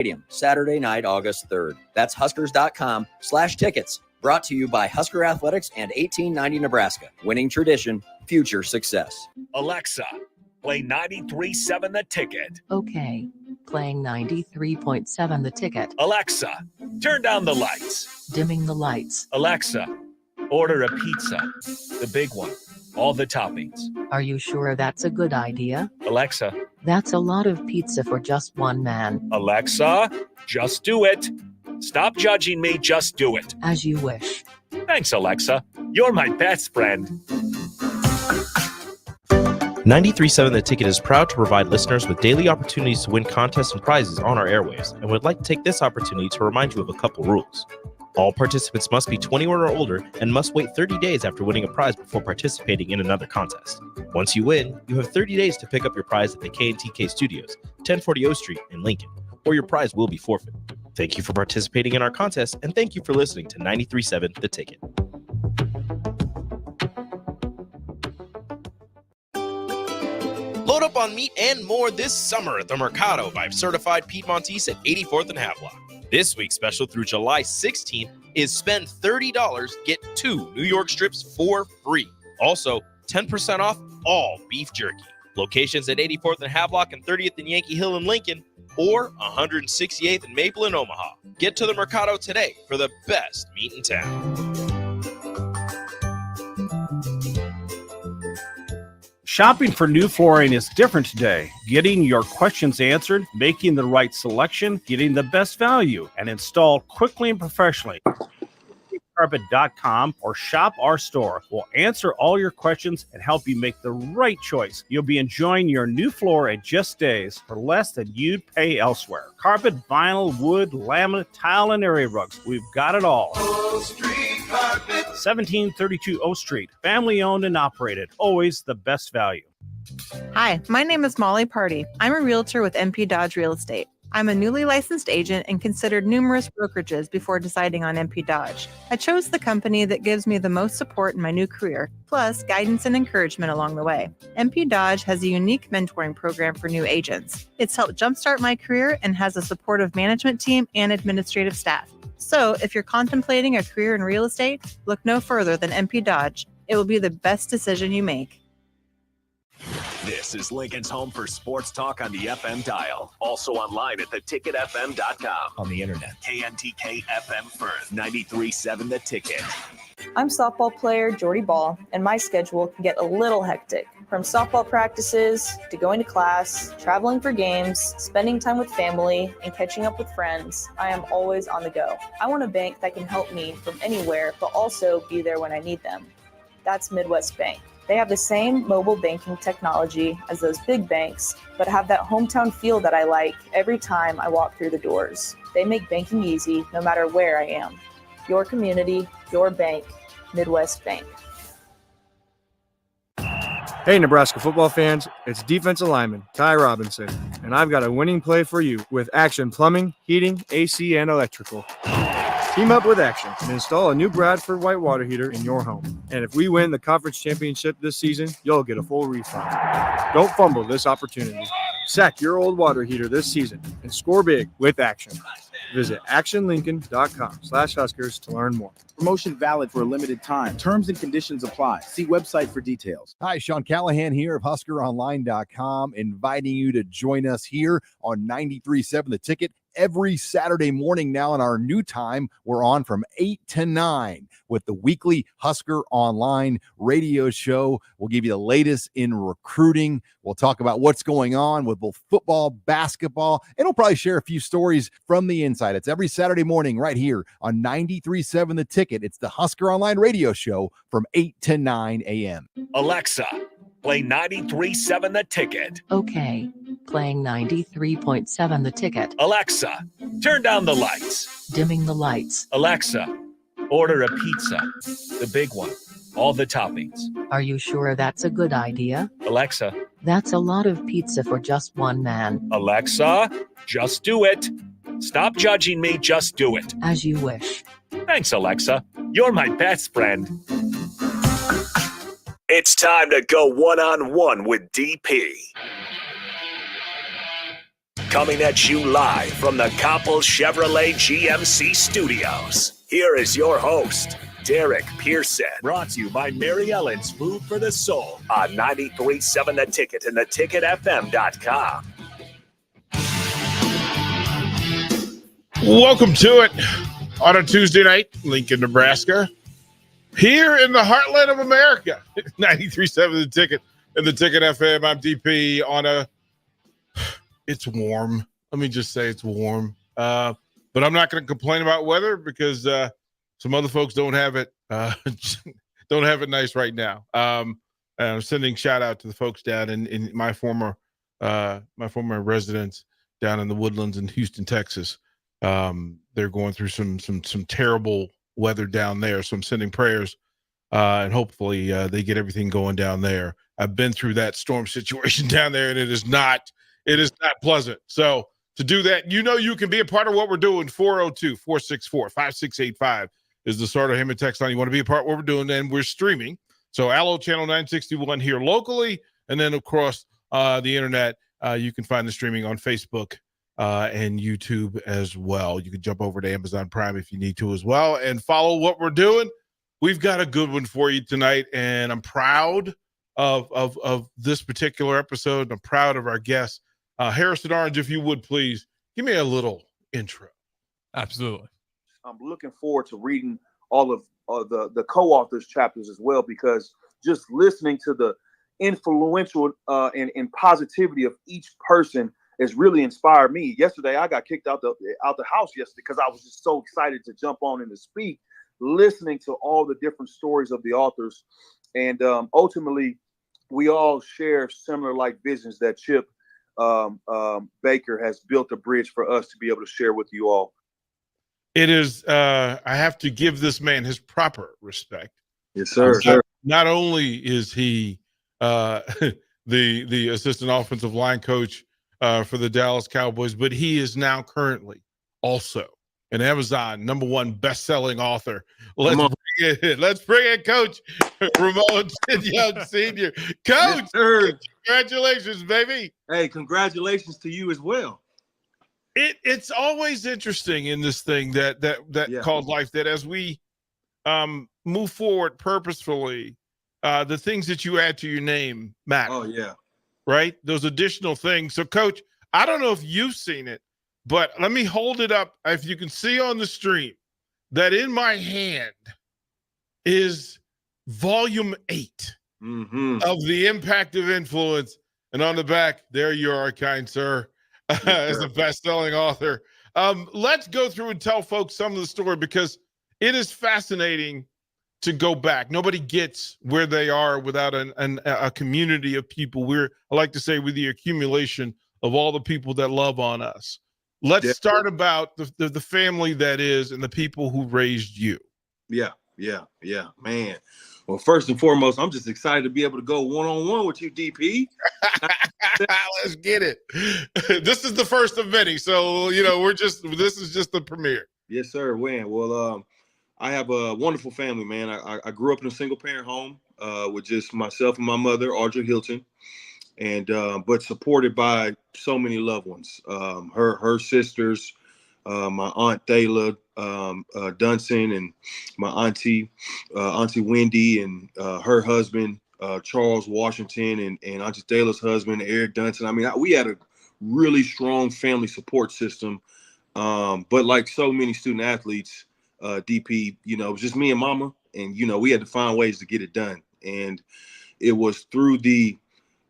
Stadium, Saturday night, August 3rd. That's Huskers.com/tickets. Brought to you by Husker Athletics and 1890 Nebraska. Winning tradition, future success. Alexa, play 93.7 The Ticket. Okay. Playing 93.7 The Ticket. Alexa, turn down the lights. Dimming the lights. Alexa, order a pizza. The big one. All the toppings. Are you sure that's a good idea? Alexa. That's a lot of pizza for just one man. Alexa, just do it. Stop judging me, just do it. As you wish. Thanks, Alexa. You're my best friend. 93.7 The Ticket is proud to provide listeners with daily opportunities to win contests and prizes on our airwaves, and would like to take this opportunity to remind you of a couple rules. All participants must be 21 or older and must wait 30 days after winning a prize before participating in another contest. Once you win, you have 30 days to pick up your prize at the K&TK Studios, 1040 O Street in Lincoln, or your prize will be forfeit. Thank you for participating in our contest, and thank you for listening to 93.7 The Ticket. Load up on meat and more this summer at the Mercado by Certified Piedmontese at 84th and Havelock. This week's special through July 16th is spend $30, get 2 New York strips for free. Also, 10% off all beef jerky. Locations at 84th and Havelock and 30th and Yankee Hill in Lincoln, or 168th and Maple in Omaha. Get to the Mercado today for the best meat in town. Shopping for new flooring is different today. Getting your questions answered, making the right selection, getting the best value, and installed quickly and professionally. Carpet.com or shop our store. We'll answer all your questions and help you make the right choice. You'll be enjoying your new floor in just days for less than you'd pay elsewhere. Carpet, vinyl, wood, laminate, tile, and area rugs. We've got it all. O Street Carpet. 1732 O Street. Family owned and operated. Always the best value. Hi, my name is Molly Party. I'm a realtor with MP Dodge Real Estate. I'm a newly licensed agent and considered numerous brokerages before deciding on MP Dodge. I chose the company that gives me the most support in my new career, plus guidance and encouragement along the way. MP Dodge has a unique mentoring program for new agents. It's helped jumpstart my career and has a supportive management team and administrative staff. So if you're contemplating a career in real estate, look no further than MP Dodge. It will be the best decision you make. This is Lincoln's home for sports talk on the FM dial. Also online at theticketfm.com. On the internet, KNTK FM Firth, 93.7 The Ticket. I'm softball player Jordy Ball, and my schedule can get a little hectic. From softball practices to going to class, traveling for games, spending time with family, and catching up with friends, I am always on the go. I want a bank that can help me from anywhere, but also be there when I need them. That's Midwest Bank. They have the same mobile banking technology as those big banks, but have that hometown feel that I like every time I walk through the doors. They make banking easy no matter where I am. Your community, your bank, Midwest Bank. Hey, Nebraska football fans, it's defensive lineman Ty Robinson, and I've got a winning play for you with Action Plumbing, Heating, AC, and Electrical. Team up with Action and install a new Bradford white water heater in your home. And if we win the conference championship this season, you'll get a full refund. Don't fumble this opportunity. Sack your old water heater this season and score big with Action. Visit actionlincoln.com/Huskers to learn more. Promotion valid for a limited time. Terms and conditions apply. See website for details. Hi, Sean Callahan here of HuskerOnline.com, inviting you to join us here on 93.7 The Ticket. Every Saturday morning now in our new time, we're on from 8 to 9 with the weekly Husker Online radio show. We'll give you the latest in recruiting. We'll talk about what's going on with both football, basketball, and we'll probably share a few stories from the inside. It's every Saturday morning right here on 93.7 The Ticket. It's the Husker Online radio show from 8 to 9 a.m. Alexa, play 93.7 The Ticket. Okay. Playing 93.7 The Ticket. Alexa, turn down the lights. Dimming the lights. Alexa, order a pizza. The big one. All the toppings. Are you sure that's a good idea? Alexa. That's a lot of pizza for just one man. Alexa, just do it. Stop judging me, just do it. As you wish. Thanks, Alexa. You're my best friend. It's time to go one-on-one with DP. Coming at you live from the Coppel Chevrolet GMC studios. Here is your host, Derek Pearson. Brought to you by Mary Ellen's Food for the Soul on 93.7 The Ticket and theticketfm.com. Welcome to it on a Tuesday night, Lincoln, Nebraska. Here in the heartland of America, 93.7 The Ticket and the Ticket FM. I'm DP on it's warm. Let me just say it's warm. But I'm not going to complain about weather because some other folks don't have it nice right now. I'm sending shout out to the folks down in my former residence down in the Woodlands in Houston, Texas. They're going through some terrible weather down there, so I'm sending prayers and hopefully they get everything going down there. I've been through that storm situation down there, and it is not pleasant. So to do that, you can be a part of what we're doing. 402-464-5685 is the Starter Hammond text line. You want to be a part of what we're doing, and we're streaming. So Allo Channel 961 here locally, and then across the internet, you can find the streaming on Facebook and YouTube as well. You can jump over to Amazon Prime if you need to as well and follow what we're doing. We've got a good one for you tonight, and I'm proud of this particular episode. I'm proud of our guests. Harrison Orange, if you would please give me a little intro. Absolutely. I'm looking forward to reading all of the co-authors chapters as well, because just listening to the influential and positivity of each person has really inspired me. Yesterday, I got kicked out the house yesterday because I was just so excited to jump on and to speak, listening to all the different stories of the authors. And ultimately, we all share similar visions that Chip Baker has built a bridge for us to be able to share with you all. It is, I have to give this man his proper respect. Yes, sir. Not only is he the assistant offensive line coach for the Dallas Cowboys, but he is now currently also an Amazon #1 best-selling author. Let's bring in Coach Ramon Chinyoung Sr. Coach, yes, congratulations, baby. Hey, congratulations to you as well. It's always interesting in this thing that called life, that as we move forward purposefully, the things that you add to your name matter. Oh, yeah. Right? Those additional things. So, Coach, I don't know if you've seen it, but let me hold it up. If you can see on the stream that in my hand is volume 8 of The Impact of Influence. And on the back, there you are, kind sir, as a best-selling author. Let's go through and tell folks some of the story, because it is fascinating to go back. Nobody gets where they are without a community of people. I like to say, with the accumulation of all the people that love on us. Let's start about the family that is, and the people who raised you. Yeah, man. Well, first and foremost, I'm just excited to be able to go one-on-one with you, DP. Let's get it. This is the first of many, so this is just the premiere. Yes, sir. Well, I have a wonderful family, man. I grew up in a single-parent home with just myself and my mother, Audra Hilton, and but supported by so many loved ones. Her sisters, my aunt Thayla Dunson, and my auntie Wendy, and her husband Charles Washington, and Auntie Thayla's husband Eric Dunson. I mean, we had a really strong family support system. But like so many student athletes, DP, it was just me and mama, and we had to find ways to get it done. And it was through the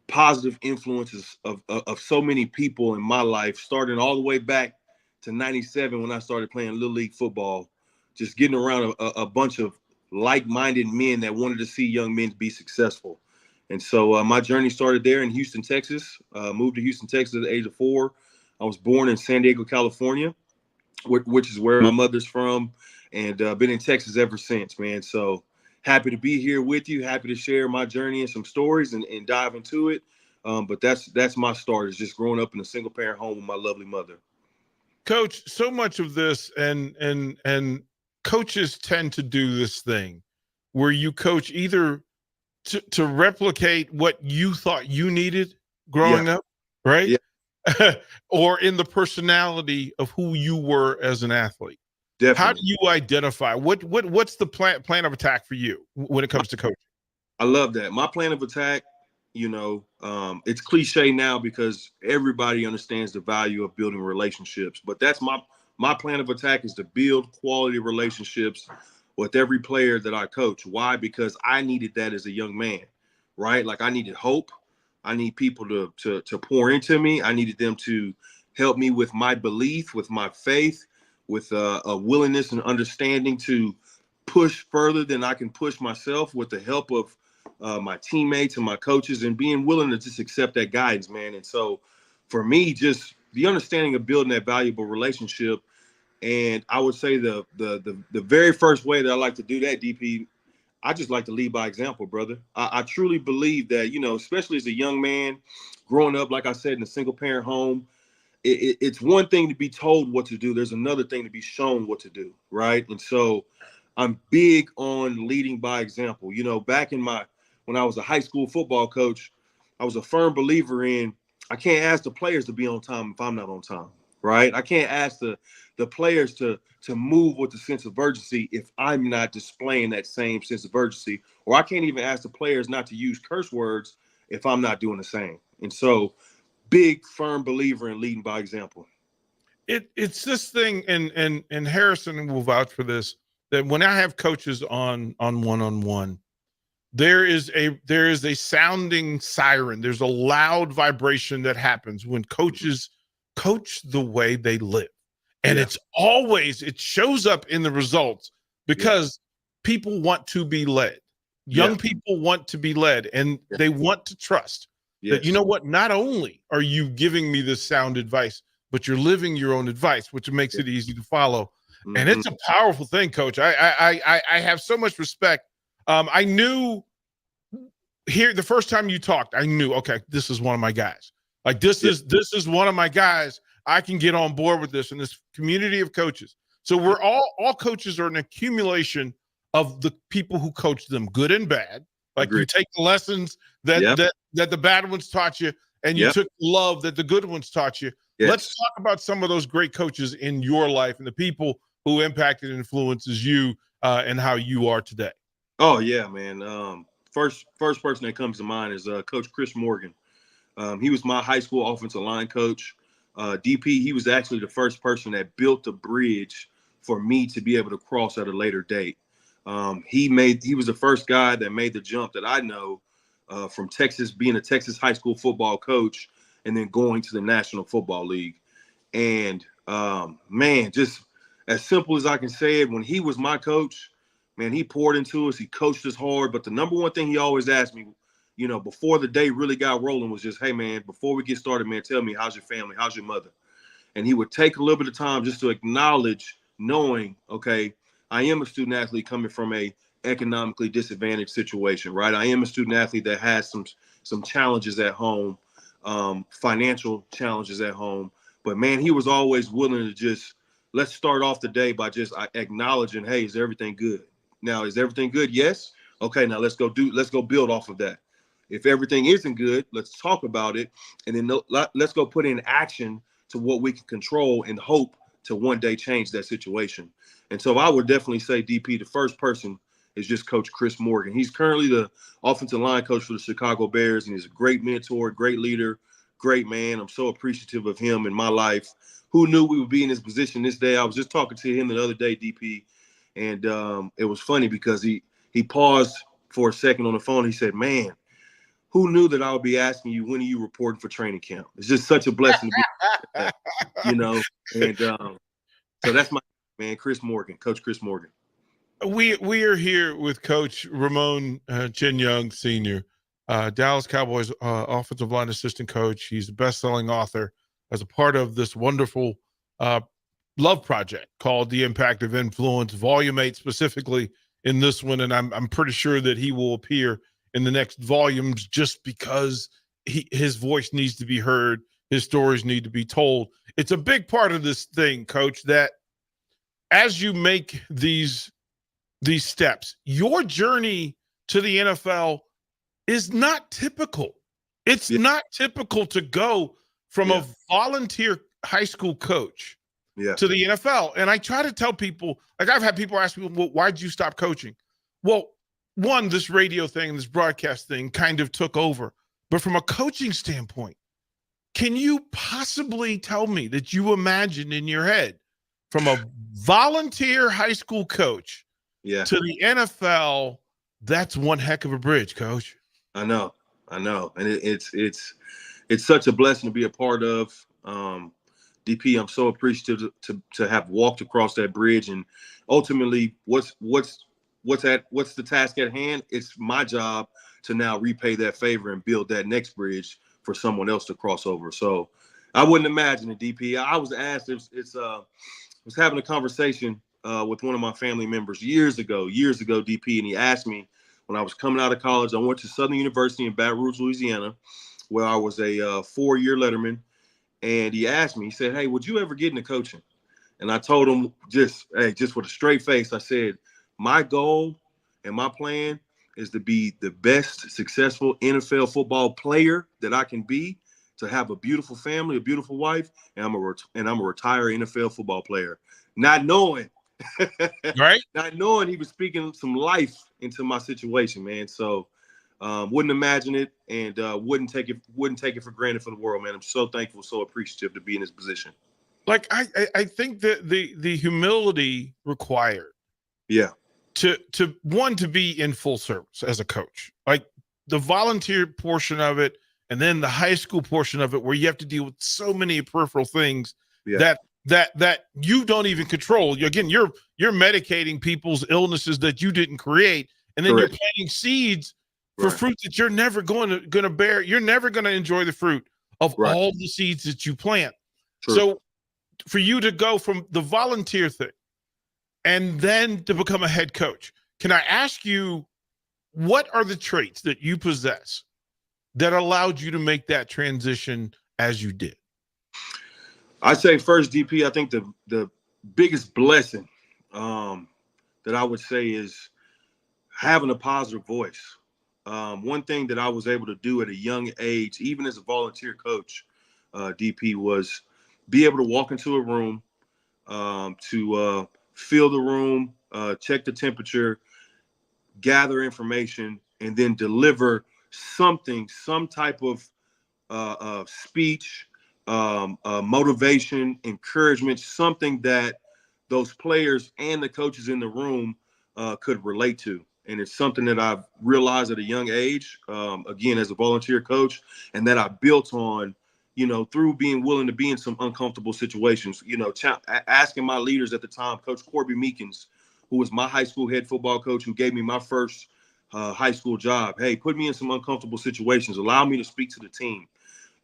positive influences of so many people in my life, starting all the way back to 97 when I started playing Little League football, just getting around a bunch of like-minded men that wanted to see young men be successful. And so my journey started there in Houston, Texas. Moved to Houston, Texas at the age of 4. I was born in San Diego, California, which is where my mother's from, and been in Texas ever since, man. So happy to be here with you. Happy to share my journey and some stories and dive into it. But that's my start, is just growing up in a single-parent home with my lovely mother. Coach, so much of this, and coaches tend to do this thing where you coach either to replicate what you thought you needed growing up, right? Yeah. or in the personality of who you were as an athlete. Definitely. How do you identify what's the plan of attack for you when it comes to coaching? I love that. My plan of attack, it's cliche now because everybody understands the value of building relationships, but that's my plan of attack is to build quality relationships with every player that I coach. Why? Because I needed that as a young man, right? Like I needed hope. I need people to pour into me. I needed them to help me with my belief, with my faith, with a willingness and understanding to push further than I can push myself with the help of my teammates and my coaches, and being willing to just accept that guidance, man. And so for me, just the understanding of building that valuable relationship. And I would say the very first way that I like to do that, DP, I just like to lead by example, brother. I truly believe that, especially as a young man growing up, like I said, in a single parent home, it's one thing to be told what to do. There's another thing to be shown what to do, right? And so I'm big on leading by example. Back when I was a high school football coach, I was a firm believer in I can't ask the players to be on time if I'm not on time, right? I can't ask the players to move with a sense of urgency if I'm not displaying that same sense of urgency, or I can't even ask the players not to use curse words if I'm not doing the same. And so big, firm believer in leading by example. It's this thing, and Harrison will vouch for this, that when I have coaches on one-on-one, there is a sounding siren. There's a loud vibration that happens when coaches coach the way they live. And it shows up in the results because people want to be led. Young people want to be led, and they want to trust that, you know what, not only are you giving me this sound advice, but you're living your own advice, which makes it easy to follow. Mm-hmm. And it's a powerful thing, Coach. I have so much respect. I knew here the first time you talked, I knew, okay, this is one of my guys. Like this is one of my guys. I can get on board with this in this community of coaches. So we're all coaches are an accumulation of the people who coach them, good and bad. Like you take the lessons that the bad ones taught you, and you took love that the good ones taught you. Yes. Let's talk about some of those great coaches in your life and the people who impacted and influences you and how you are today. Oh yeah, man. First person that comes to mind is Coach Chris Morgan. He was my high school offensive line coach. DP, he was actually the first person that built a bridge for me to be able to cross at a later date. He was the first guy that made the jump that I know from Texas, being a Texas high school football coach, and then going to the National Football League. And man, just as simple as I can say it, when he was my coach, man, he poured into us. He coached us hard. But the number one thing he always asked me, before the day really got rolling, was just, hey, man, before we get started, man, tell me, how's your family? How's your mother? And he would take a little bit of time just to acknowledge, knowing, okay, I am a student athlete coming from a economically disadvantaged situation, right? I am a student athlete that has some challenges at home, financial challenges at home. But, man, he was always willing to just, let's start off the day by just acknowledging, hey, is everything good? Now, is everything good? Yes. Okay, now let's go build off of that. If everything isn't good, let's talk about it. And then let's go put in action to what we can control and hope to one day change that situation. And so I would definitely say, DP, the first person is just Coach Chris Morgan. He's currently the offensive line coach for the Chicago Bears, and he's a great mentor, great leader, great man. I'm so appreciative of him in my life. Who knew we would be in this position this day? I was just talking to him the other day, DP, and it was funny because he paused for a second on the phone. He said, man, who knew that I would be asking you, when are you reporting for training camp? It's just such a blessing to be, and so that's my man, Chris Morgan, Coach Chris Morgan. We are here with Coach Ramon Chinyoung, Sr., Dallas Cowboys offensive line assistant coach. He's a best-selling author as a part of this wonderful love project called The Impact of Influence, Volume 8 specifically in this one, and I'm pretty sure that he will appear in the next volumes just because his voice needs to be heard, his stories need to be told. It's a big part of this thing, Coach, that as you make these steps, your journey to the NFL is not typical. It's not typical to go from a volunteer high school coach to the NFL. And I try to tell people, like I've had people ask me, well, why'd you stop coaching? Well, one, this radio thing, this broadcast thing kind of took over. But from a coaching standpoint, can you possibly tell me that you imagined in your head from a volunteer high school coach to the NFL? That's one heck of a bridge, Coach. I know. And it's such a blessing to be a part of. DP, I'm so appreciative to have walked across that bridge, and ultimately what's the task at hand? It's my job to now repay that favor and build that next bridge for someone else to cross over. So I wouldn't imagine it, DP. I was asked, was having a conversation with one of my family members years ago, DP, and he asked me when I was coming out of college. I went to Southern University in Baton Rouge, Louisiana, where I was a 4-year letterman. And he asked me, he said, hey, would you ever get into coaching? And I told him just with a straight face, I said, my goal and my plan is to be the best successful NFL football player that I can be, to have a beautiful family, a beautiful wife, and I'm a retired NFL football player. Not knowing, right? Not knowing he was speaking some life into my situation, man. So wouldn't imagine it, and wouldn't take it for granted for the world, man. I'm so thankful, so appreciative to be in this position. Like I think that the humility required. Yeah. To be in full service as a coach, like the volunteer portion of it, and then the high school portion of it, where you have to deal with so many peripheral things that you don't even control. Again, you're medicating people's illnesses that you didn't create, and then Correct. You're planting seeds for fruit that you're never going to bear. You're never going to enjoy the fruit of all the seeds that you plant. True. So for you to go from the volunteer thing and then to become a head coach, can I ask you, what are the traits that you possess that allowed you to make that transition as you did? I say first, DP, I think the biggest blessing that I would say is having a positive voice. One thing that I was able to do at a young age, even as a volunteer coach, DP, was be able to walk into a room, to feel the room, check the temperature, gather information, and then deliver some type of speech, motivation, encouragement, something that those players and the coaches in the room could relate to. And it's something that I've realized at a young age, again, as a volunteer coach, and that I built on, through being willing to be in some uncomfortable situations, asking my leaders at the time, Coach Corby Meekins, who was my high school head football coach, who gave me my first high school job. Hey, put me in some uncomfortable situations, allow me to speak to the team.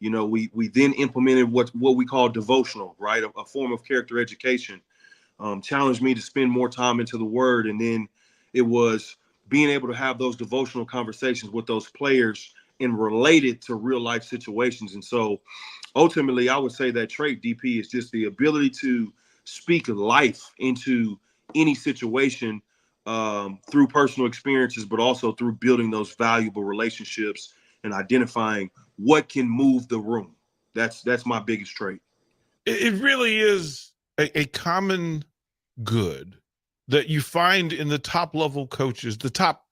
We then implemented what we call devotional, right? A form of character education, challenged me to spend more time into the word. And then it was being able to have those devotional conversations with those players and related to real life situations. And so ultimately, I would say that trait, DP, is just the ability to speak life into any situation through personal experiences, but also through building those valuable relationships and identifying what can move the room. That's my biggest trait. It really is a common good that you find in the top level coaches, the top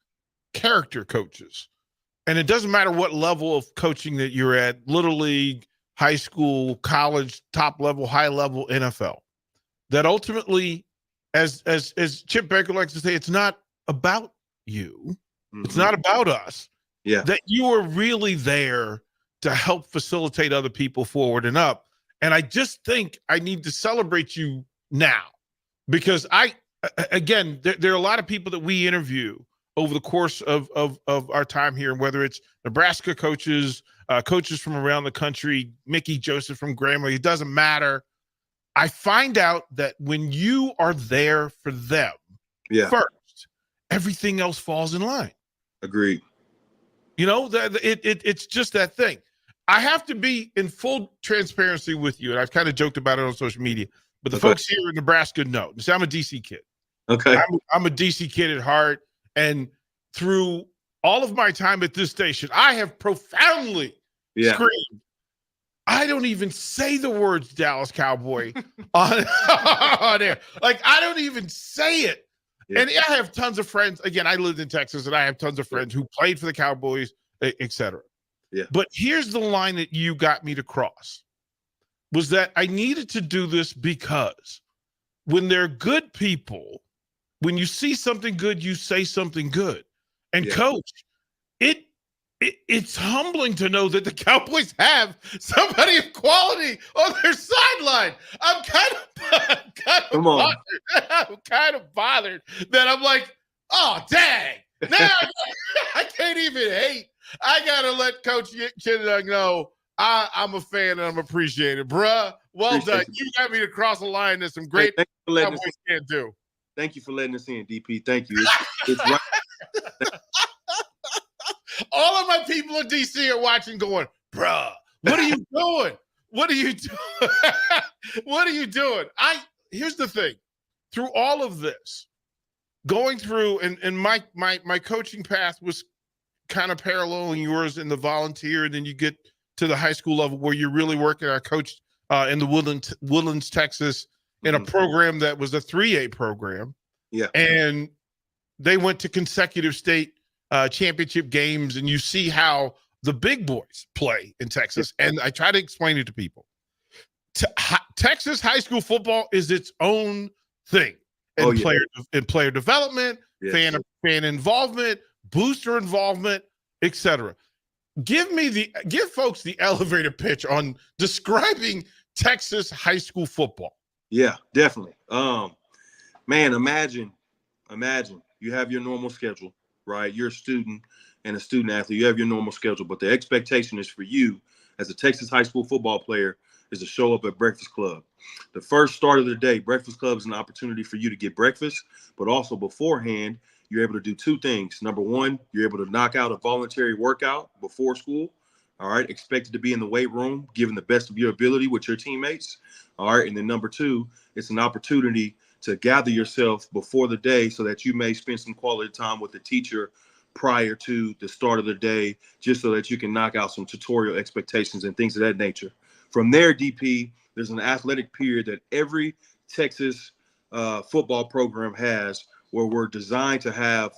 character coaches. And it doesn't matter what level of coaching that you're at, little league, high school, college, top level, high level, NFL, that ultimately, as Chip Baker likes to say, it's not about you. Mm-hmm. It's not about us. Yeah. That you are really there to help facilitate other people forward and up. And I just think I need to celebrate you now, because again, there are a lot of people that we interview over the course of our time here, whether it's Nebraska coaches, coaches from around the country, Mickey Joseph from Grambling, it doesn't matter. I find out that when you are there for them first, everything else falls in line. Agreed. It's just that thing. I have to be in full transparency with you, and I've kind of joked about it on social media, but the folks here in Nebraska know. See, I'm a DC kid. Okay. I'm a DC kid at heart, and through all of my time at this station, I have profoundly screamed I don't even say the words Dallas Cowboy on air. Like, I don't even say it. Yeah. And I have tons of friends. Again, I lived in Texas, and I have tons of friends who played for the Cowboys, et cetera. Yeah. But here's the line that you got me to cross, was that I needed to do this because when they're good people, when you see something good, you say something good. And Coach, it's humbling to know that the Cowboys have somebody of quality on their sideline. I'm kind of bothered that I'm like, oh, dang. Now I can't even hate. I got to let Coach Chinyoung know I'm a fan and I'm appreciated. Bruh, well done. You got me to cross the line. There's some great Cowboys can't do. Thank you for letting us in, DP. Thank you. It's right. All of my people in DC are watching going, bruh, what are you doing? What are you doing? What are you doing? Here's the thing. Through all of this, going through, and my coaching path was kind of paralleling yours in the volunteer, and then you get to the high school level where you're really working. I coached in the Woodlands, Texas, in a program that was a 3A program. Yeah. And they went to consecutive state championship games, and you see how the big boys play in Texas. And I try to explain it to people. Texas high school football is its own thing. And player development, fan involvement, booster involvement, etc. Give folks the elevator pitch on describing Texas high school football. Yeah, definitely. Man, imagine you have your normal schedule, right? You're a student and a student athlete. You have your normal schedule, but the expectation is for you as a Texas high school football player is to show up at Breakfast Club. The first start of the day, Breakfast Club is an opportunity for you to get breakfast, but also beforehand, you're able to do two things. Number one, you're able to knock out a voluntary workout before school. All right, expected to be in the weight room, giving the best of your ability with your teammates. All right, and then number two, it's an opportunity to gather yourself before the day so that you may spend some quality time with the teacher prior to the start of the day, just so that you can knock out some tutorial expectations and things of that nature. From there, DP, there's an athletic period that every Texas football program has where we're designed to have,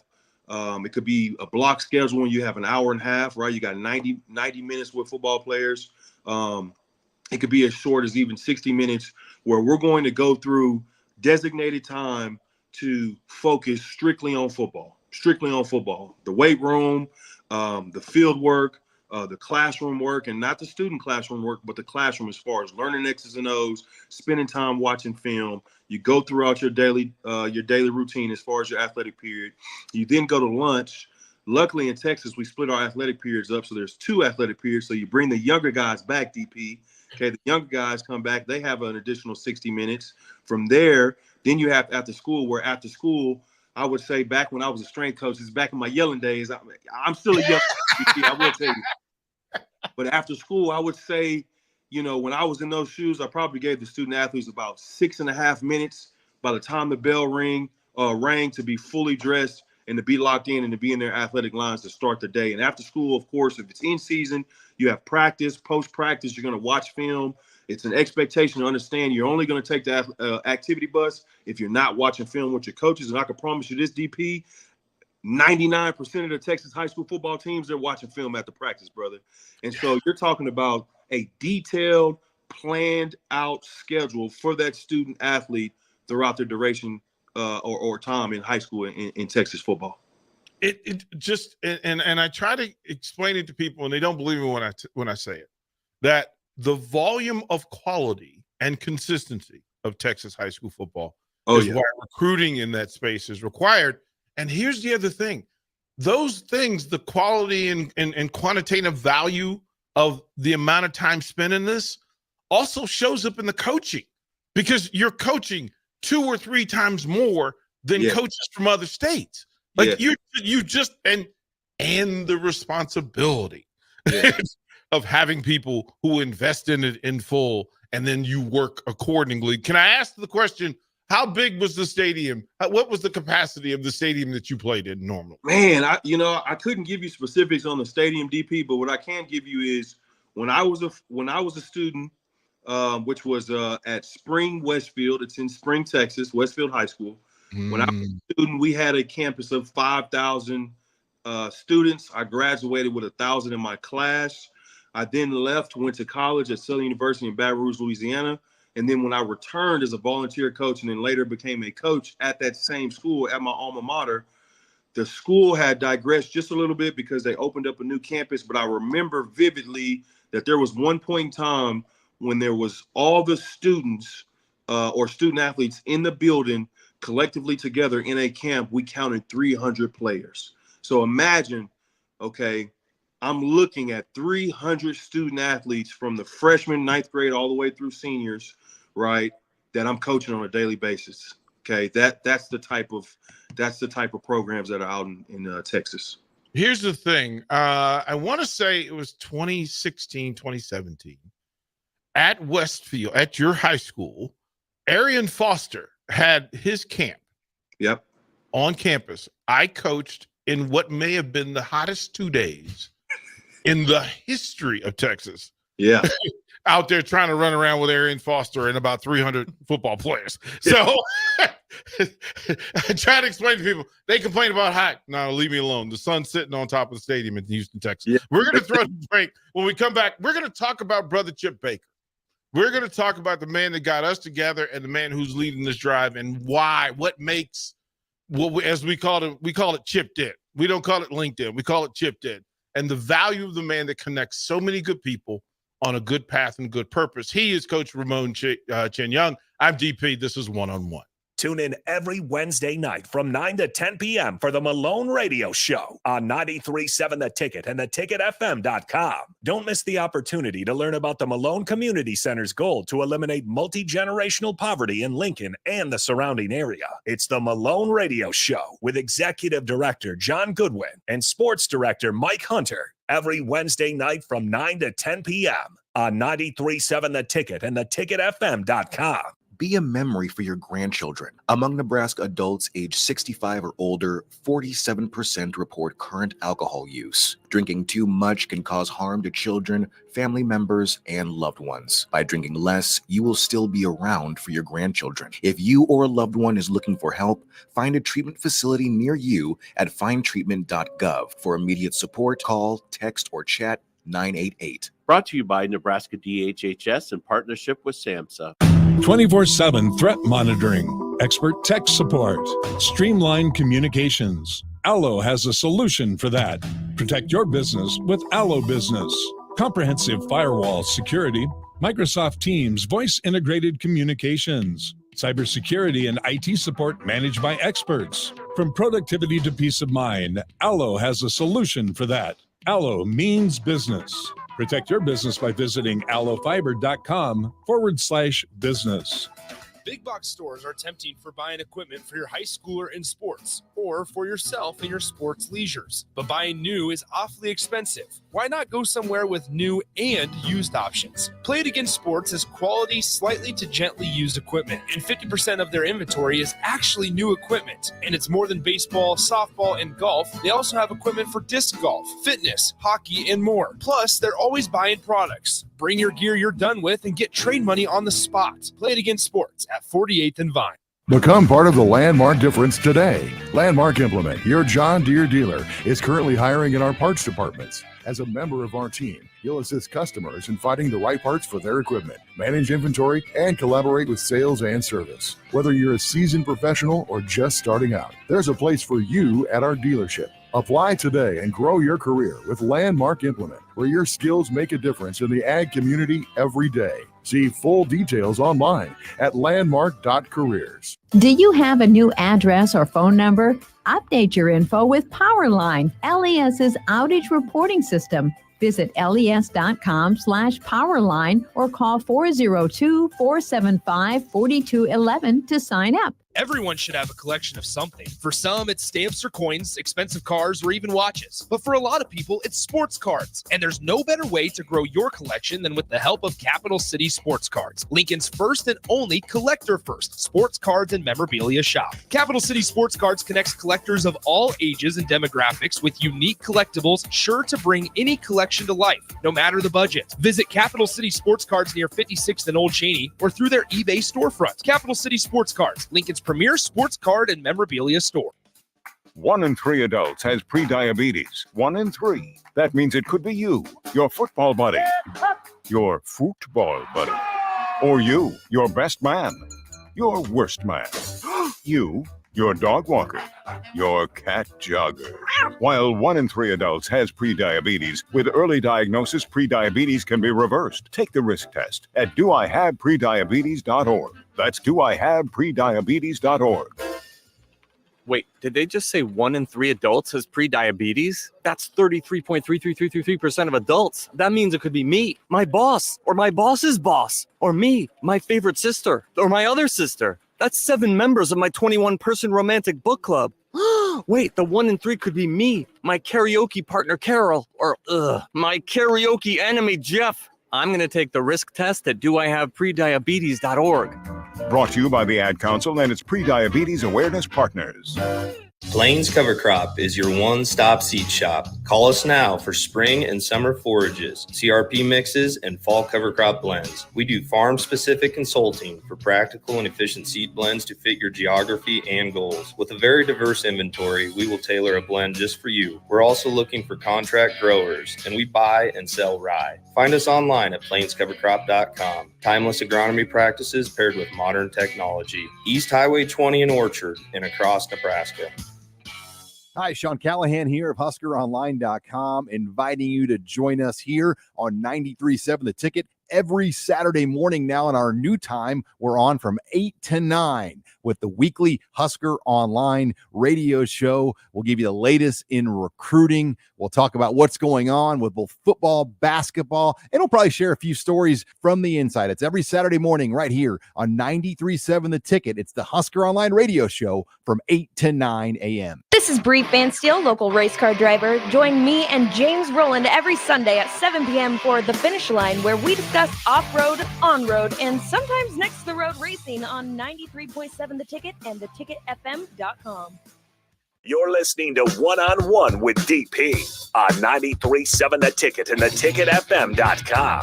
it could be a block schedule when you have an hour and a half, right? You got 90 minutes with football players. It could be as short as even 60 minutes where we're going to go through designated time to focus strictly on football. The weight room, the field work, the classroom work, and not the student classroom work, but the classroom as far as learning X's and O's, spending time watching film. You go throughout your daily routine as far as your athletic period. You then go to lunch. Luckily in Texas, we split our athletic periods up. So there's 2 athletic periods. So you bring the younger guys back, DP. Okay, the younger guys come back. They have an additional 60 minutes. From there, then you have after school, where after school, I would say back when I was a strength coach, it's back in my yelling days. I'm still a young DP, I will tell you. But after school, I would say, when I was in those shoes, I probably gave the student athletes about 6.5 minutes by the time the bell rang to be fully dressed and to be locked in and to be in their athletic lines to start the day. And after school, of course, if it's in season, you have practice, post-practice, you're going to watch film. It's an expectation to understand you're only going to take the activity bus if you're not watching film with your coaches. And I can promise you this, DP, 99% of the Texas high school football teams, they're watching film at the practice, brother. And so you're talking about a detailed, planned out schedule for that student athlete throughout their duration or time in high school in Texas football. It just, and I try to explain it to people, and they don't believe me when I say it, that the volume of quality and consistency of Texas high school football is why recruiting in that space is required. And here's the other thing. Those things, the quality and quantitative value of the amount of time spent in this also shows up in the coaching, because you're coaching 2 or 3 times more than coaches from other states. Like you just, and the responsibility of having people who invest in it in full, and then you work accordingly. Can I ask the question, how big was the stadium? What was the capacity of the stadium that you played in normally? Man, I couldn't give you specifics on the stadium, DP, but what I can give you is when I was a student, which was at Spring Westfield. It's in Spring, Texas, Westfield High School. When I was a student, we had a campus of 5,000 students. I graduated with 1,000 in my class. I then left, went to college at Southern University in Baton Rouge, Louisiana. And then when I returned as a volunteer coach and then later became a coach at that same school at my alma mater, the school had digressed just a little bit because they opened up a new campus. But I remember vividly that there was one point in time when there was all the students or student athletes in the building collectively together in a camp. We counted 300 players. So imagine, okay, I'm looking at 300 student athletes from the freshman, ninth grade, all the way through seniors, right, that I'm coaching on a daily basis. Okay, that's the type of programs that are out in Texas. Here's the thing. I want to say it was 2016, 2017 at Westfield, at your high school. Arian Foster had his camp. Yep. On campus. I coached in what may have been the hottest 2 days in the history of Texas. Yeah. Out there trying to run around with Arian Foster and about 300 football players. So I try to explain to people, they complain about hot. No, leave me alone. The sun's sitting on top of the stadium in Houston, Texas. Yeah. We're going to throw the break. When we come back, we're going to talk about Brother Chip Baker. We're going to talk about the man that got us together and the man who's leading this drive and why, what makes, as we call it chipped in. We don't call it LinkedIn. We call it chipped in. And the value of the man that connects so many good people on a good path and good purpose. He is Coach Ramon Chinyoung. I'm DP. This is One-on-One. Tune in every Wednesday night from 9 to 10 p.m. for the Malone Radio Show on 93.7 The Ticket and theticketfm.com. Don't miss the opportunity to learn about the Malone Community Center's goal to eliminate multi-generational poverty in Lincoln and the surrounding area. It's the Malone Radio Show with Executive Director John Goodwin and Sports Director Mike Hunter every Wednesday night from 9 to 10 p.m. on 93.7 The Ticket and theticketfm.com. Be a memory for your grandchildren. Among Nebraska adults age 65 or older, 47% report current alcohol use. Drinking too much can cause harm to children, family members, and loved ones. By drinking less, you will still be around for your grandchildren. If you or a loved one is looking for help, find a treatment facility near you at findtreatment.gov. For immediate support, call, text, or chat 988. Brought to you by Nebraska DHHS in partnership with SAMHSA. 24/7 threat monitoring, expert tech support, streamlined communications. Allo has a solution for that. Protect your business with Allo Business. Comprehensive firewall security, Microsoft Teams voice integrated communications, cybersecurity and IT support managed by experts. From productivity to peace of mind, Allo has a solution for that. Allo means business. Protect your business by visiting allofiber.com/business. Big box stores are tempting for buying equipment for your high schooler in sports or for yourself in your sports leisures. But buying new is awfully expensive. Why not go somewhere with new and used options? Play It Again Sports has quality, slightly to gently used equipment, and 50% of their inventory is actually new equipment. And it's more than baseball, softball, and golf. They also have equipment for disc golf, fitness, hockey, and more. Plus, they're always buying products. Bring your gear you're done with and get trade money on the spot. Play It Again Sports at 48th and Vine. Become part of the Landmark difference today. Landmark Implement, your John Deere dealer, is currently hiring in our parts departments. As a member of our team, you'll assist customers in finding the right parts for their equipment, manage inventory, and collaborate with sales and service. Whether you're a seasoned professional or just starting out, there's a place for you at our dealership. Apply today and grow your career with Landmark Implement, where your skills make a difference in the ag community every day. See full details online at landmark.careers. Do you have a new address or phone number? Update your info with Powerline, LES's outage reporting system. Visit les.com/powerline or call 402-475-4211 to sign up. Everyone should have a collection of something. For some, it's stamps or coins, expensive cars, or even watches. But for a lot of people, it's sports cards. And there's no better way to grow your collection than with the help of Capital City Sports Cards, Lincoln's first and only collector-first sports cards and memorabilia shop. Capital City Sports Cards connects collectors of all ages and demographics with unique collectibles sure to bring any collection to life, no matter the budget. Visit Capital City Sports Cards near 56th and Old Cheney or through their eBay storefront. Capital City Sports Cards, Lincoln's premier sports card and memorabilia store. 1 in 3 adults has prediabetes. 1 in 3. That means it could be you, your football buddy, your football buddy, or you, your best man, your worst man, you, your dog walker, your cat jogger. While 1 in 3 adults has prediabetes, with early diagnosis, prediabetes can be reversed. Take the risk test at doihaveprediabetes.org. That's doihaveprediabetes.org. Wait, did they just say 1 in 3 adults has prediabetes? That's 33.33333% of adults. That means it could be me, my boss, or my boss's boss, or me, my favorite sister, or my other sister. That's 7 members of my 21-person romantic book club. Wait, the 1 in 3 could be me, my karaoke partner Carol, or my karaoke enemy Jeff. I'm going to take the risk test at doihaveprediabetes.org. Brought to you by the Ad Council and its Prediabetes Awareness Partners. Plains Cover Crop is your one-stop seed shop. Call us now for spring and summer forages, CRP mixes, and fall cover crop blends. We do farm-specific consulting for practical and efficient seed blends to fit your geography and goals. With a very diverse inventory, we will tailor a blend just for you. We're also looking for contract growers, and we buy and sell rye. Find us online at plainscovercrop.com. Timeless agronomy practices paired with modern technology. East Highway 20 in Orchard and across Nebraska. Hi, Sean Callahan here of HuskerOnline.com, inviting you to join us here on 93.7 The Ticket every Saturday morning now in our new time. We're on from 8 to 9 with the weekly Husker Online radio show. We'll give you the latest in recruiting. We'll talk about what's going on with both football, basketball, and we'll probably share a few stories from the inside. It's every Saturday morning right here on 93.7 The Ticket. It's the Husker Online radio show from 8 to 9 a.m. This is Bree Fansteel, local race car driver. Join me and James Rowland every Sunday at 7 p.m. for The Finish Line, where we discuss off-road, on-road, and sometimes next-to-the-road racing on 93.7 The Ticket and theticketfm.com. You're listening to One on One with DP on 93.7 The Ticket and theticketfm.com.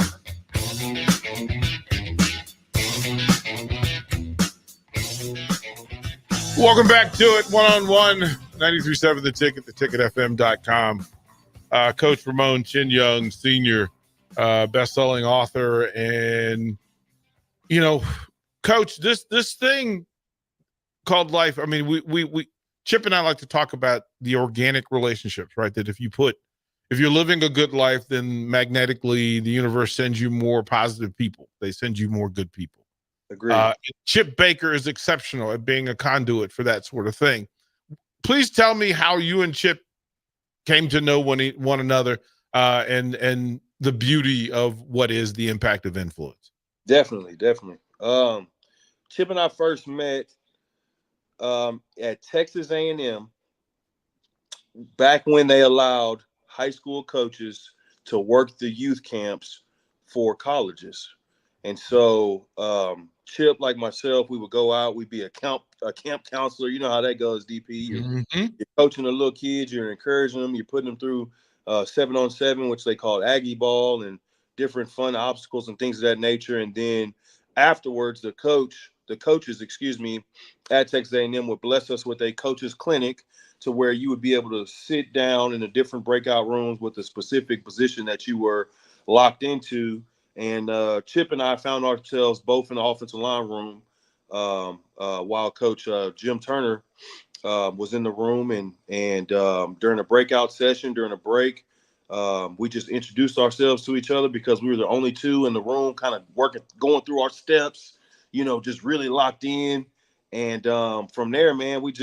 Welcome back to it. One on one, 93.7 The Ticket, theticketfm.com. Coach Ramon Chinyoung, senior, best-selling author, and Coach, this thing called life. I mean, we Chip and I like to talk about the organic relationships, right? That if you're living a good life, then magnetically the universe sends you more positive people. They send you more good people. Agreed. Chip Baker is exceptional at being a conduit for that sort of thing. Please tell me how you and Chip came to know one another, and the beauty of what is the impact of influence. Definitely. Chip and I first met at Texas A&M back when they allowed high school coaches to work the youth camps for colleges. And so Chip, like myself, we would go out. We'd be a camp counselor. You know how that goes, DP. You're coaching the little kids. You're encouraging them. You're putting them through 7-on-7, which they call Aggie ball, and different fun obstacles and things of that nature. And then afterwards, the coaches, at Texas A&M would bless us with a coach's clinic to where you would be able to sit down in the different breakout rooms with a specific position that you were locked into. And Chip and I found ourselves both in the offensive line room while Coach Jim Turner was in the room. And during a breakout session, during a break, we just introduced ourselves to each other because we were the only two in the room kind of going through our steps, just really locked in. And from there, man, we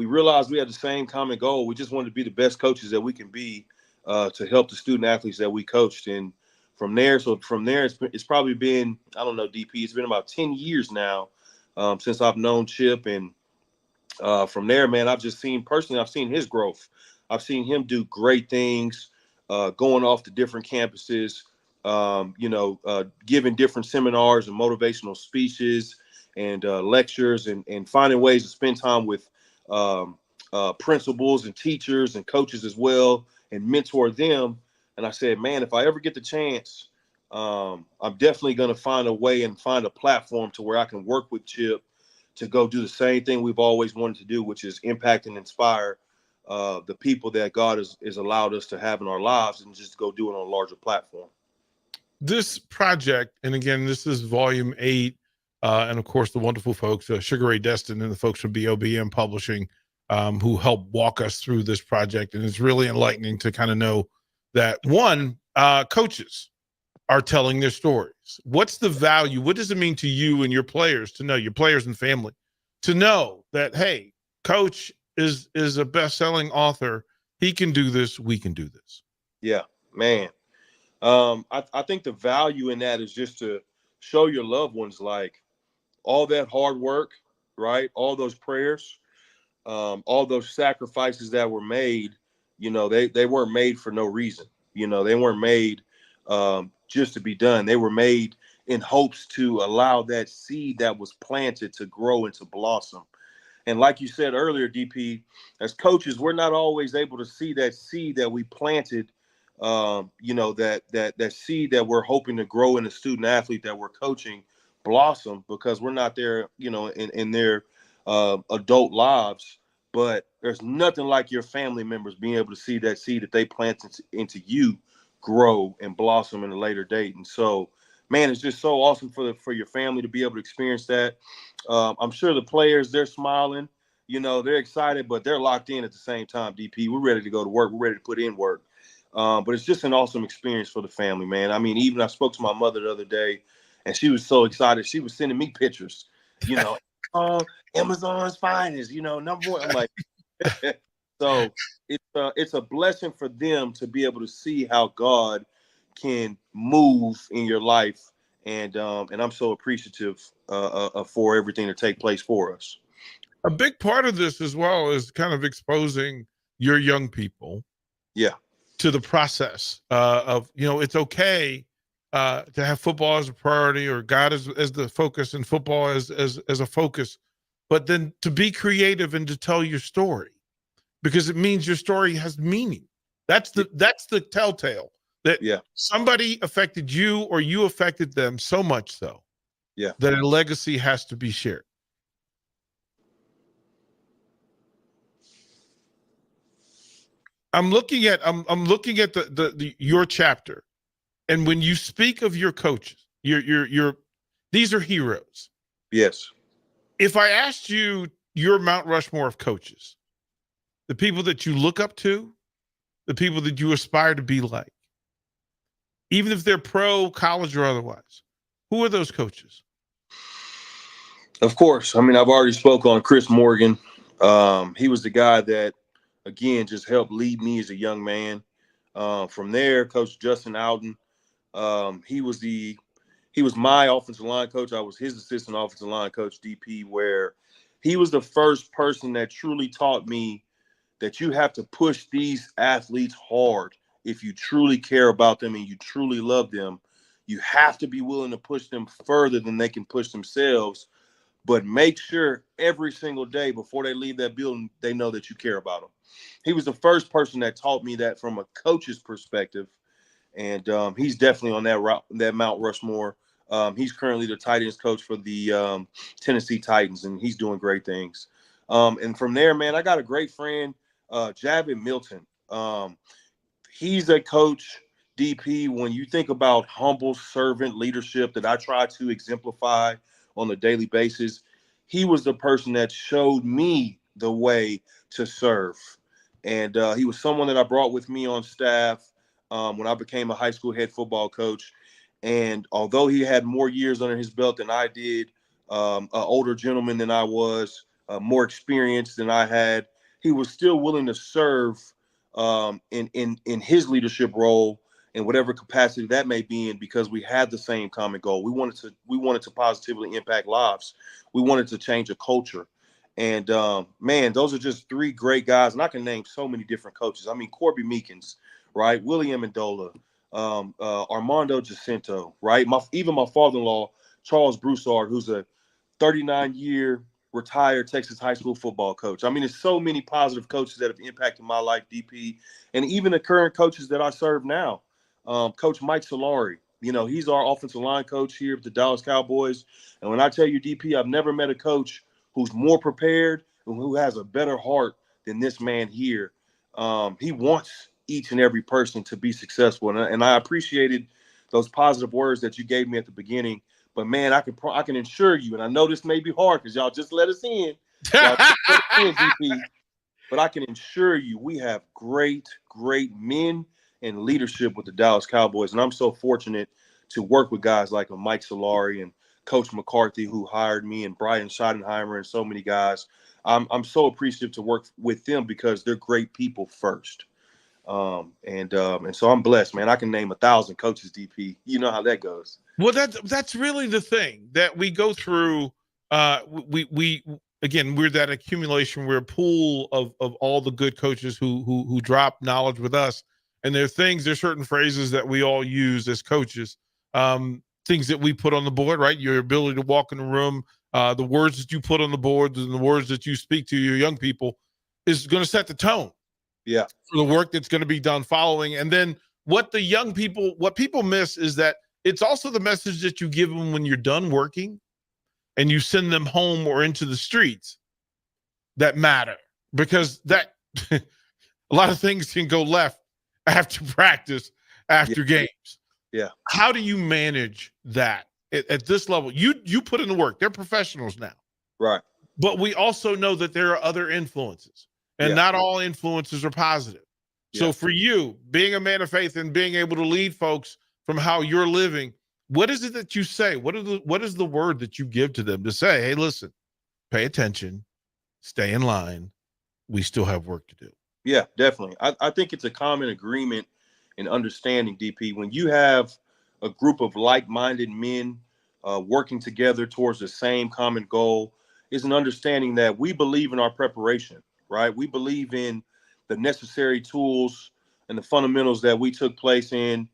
realized we had the same common goal. We just wanted to be the best coaches that we can be to help the student athletes that we coached. And from there, it's probably been, I don't know, DP, it's been about 10 years now since I've known Chip. And From there, man, I've seen his growth. I've seen him do great things, going off to different campuses, giving different seminars and motivational speeches and lectures, and finding ways to spend time with principals and teachers and coaches as well, and mentor them. And I said, man, if I ever get the chance, I'm definitely going to find a way and find a platform to where I can work with Chip to go do the same thing we've always wanted to do, which is impact and inspire the people that God has allowed us to have in our lives, and just go do it on a larger platform. This project, and again, this is volume 8, and of course the wonderful folks, Sugar Ray Destin and the folks from BOBM Publishing, who helped walk us through this project. And it's really enlightening to kind of know that, one, coaches are telling their stories. What's the value? What does it mean to you and your players, to know, your players and family, to know that, hey, coach is a best-selling author. He can do this. We can do this. Yeah, man. I think the value in that is just to show your loved ones, like, all that hard work, right? All those prayers, all those sacrifices that were made, they weren't made for no reason. They weren't made just to be done. They were made in hopes to allow that seed that was planted to grow and to blossom. And like you said earlier, DP, as coaches, we're not always able to see that seed that we planted, that seed that we're hoping to grow in a student athlete that we're coaching blossom, because we're not there, in their adult lives. But there's nothing like your family members being able to see that seed that they planted into you grow and blossom in a later date. And so, man, it's just so awesome for your family to be able to experience that. I'm sure the players, they're smiling, they're excited, but they're locked in at the same time. DP, we're ready to go to work. We're ready to put in work. But it's just an awesome experience for the family, man. I mean, even I spoke to my mother the other day, and she was so excited. She was sending me pictures, Amazon's finest, number one. I'm like, so it's a blessing for them to be able to see how God can move in your life, and I'm so appreciative for everything to take place for us. A big part of this as well is kind of exposing your young people, to the process of, it's okay to have football as a priority, or God as the focus, and football as a focus, but then to be creative and to tell your story, because it means your story has meaning. That's the telltale that somebody affected you, or you affected them so much so that a legacy has to be shared. I'm looking at the your chapter, and when you speak of your coaches, your these are heroes. Yes. If I asked you your Mount Rushmore of coaches, the people that you look up to, the people that you aspire to be like, even if they're pro, college, or otherwise, who are those coaches? Of course. I mean, I've already spoke on Chris Morgan. He was the guy that, again, just helped lead me as a young man. From there, Coach Justin Alden. He was my offensive line coach. I was his assistant offensive line coach, DP, where he was the first person that truly taught me that you have to push these athletes hard. If you truly care about them and you truly love them, you have to be willing to push them further than they can push themselves. But make sure every single day before they leave that building, they know that you care about them. He was the first person that taught me that from a coach's perspective. And he's definitely on that Mount Rushmore. He's currently the tight ends coach for the Tennessee Titans, and he's doing great things. And from there, man, I got a great friend, Javin Milton. He's a coach, DP, when you think about humble servant leadership that I try to exemplify on a daily basis. He was the person that showed me the way to serve. And he was someone that I brought with me on staff when I became a high school head football coach. And although he had more years under his belt than I did, an older gentleman than I was, more experience than I had, he was still willing to serve in his leadership role in whatever capacity that may be in, because we had the same common goal. We wanted to positively impact lives. We wanted to change a culture. And man, those are just three great guys. And I can name so many different coaches. I mean, Corby Meekins, right? Willie Amendola, Armando Jacinto, right? Even my father-in-law, Charles Broussard, who's a 39-year retired Texas high school football coach. I mean, there's so many positive coaches that have impacted my life, DP, and even the current coaches that I serve now. Coach Mike Solari, he's our offensive line coach here at the Dallas Cowboys. And when I tell you, DP, I've never met a coach who's more prepared and who has a better heart than this man here. He wants each and every person to be successful. And I appreciated those positive words that you gave me at the beginning. But, man, I can assure you, and I know this may be hard because y'all just let us in. Y'all just let us in, DP. But I can assure you we have great, great men and leadership with the Dallas Cowboys. And I'm so fortunate to work with guys like Mike Solari and Coach McCarthy, who hired me, and Brian Schottenheimer and so many guys. I'm so appreciative to work with them because they're great people first. And so I'm blessed, man. I can name 1,000 coaches, DP. You know how that goes. Well, that's really the thing that we go through. We again, we're that accumulation. We're a pool of all the good coaches who drop knowledge with us. And there's certain phrases that we all use as coaches, things that we put on the board, right? Your ability to walk in the room, the words that you put on the board, and the words that you speak to your young people is going to set the tone. Yeah. For the work that's going to be done following. And then what people miss is that it's also the message that you give them when you're done working and you send them home or into the streets that matter, because that a lot of things can go left after practice, after games. Yeah. How do you manage that at this level? You put in the work. They're professionals now. Right. But we also know that there are other influences, and not all influences are positive. So for you, being a man of faith and being able to lead folks from how you're living, what is it that you say? What is the word that you give to them to say, hey, listen, pay attention, stay in line. We still have work to do. Yeah, definitely. I think it's a common agreement and understanding, DP, when you have a group of like-minded men working together towards the same common goal, is an understanding that we believe in our preparation, right? We believe in the necessary tools and the fundamentals that we took place in